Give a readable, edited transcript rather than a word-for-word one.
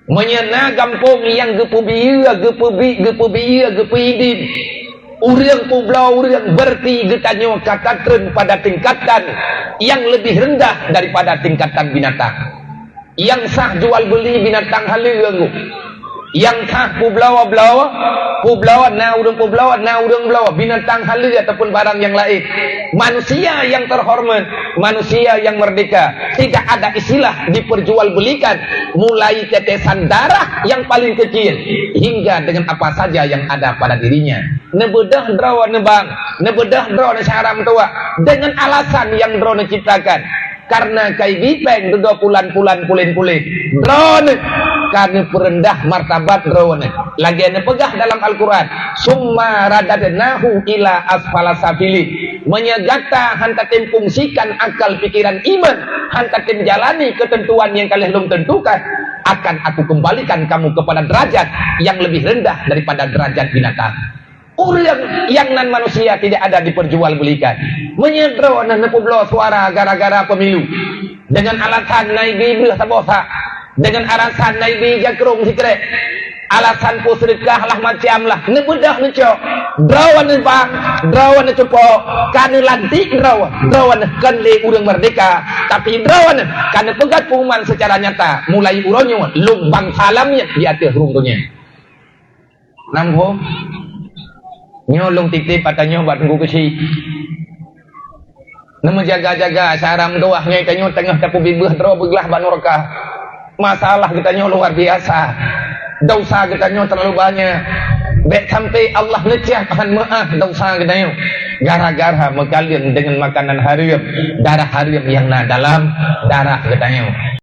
menyena gampung yang gepubiya gepuidin urang pulau urang berarti getanyo katatren pada tingkatan yang lebih rendah daripada tingkatan binatang yang sah jual beli binatang haleuh yang sah pulau na urang binatang haleuh ataupun barang yang lain. Manusia yang terhormat, manusia yang merdeka, tidak ada istilah diperjualbelikan, mulai tetesan darah yang paling kecil hingga dengan apa saja yang ada pada dirinya. Nebedah draw nebang, nebedah draw syaram tua dengan alasan yang draw ciptakan. Karena kai bipeng dua pulan-pulan pulin-pulin drone karena perendah martabat drone lagi ane pegah dalam Al-Quran summa radadnahu ila asfala safili menyegata hantatin fungsikan akal pikiran iman hantatin jalani ketentuan yang kalian belum tentukan akan aku kembalikan kamu kepada derajat yang lebih rendah daripada derajat binatang. Orang yang non manusia tidak ada diperjualbelikan. Menyedro dan nepublo suara gara-gara pemilu dengan alasan naik bibir sabosa, dengan alasan naik bi jakrung sikre, alasan pusrikah lah macam lah. Nebudah necok, drawan bang, drawan cepo, karena lantik drawan kan le urang merdeka, tapi drawan karena pegat pengumuman secara nyata, mulai uronyo lubang salamnya di atas runtunya. Nampo. Nyolong titip katanya buat tunggu kesi. Nama jaga-jaga saram doahnya katanya tengah tapu bibah draw beglah banorka. Masalah katanya luar biasa. Dosa katanya terlalu banyak. Baik sampai Allah necahkan maaf dosa katanya. Gara-gara mekalian dengan makanan haram, darah haram yang dalam darah katanya.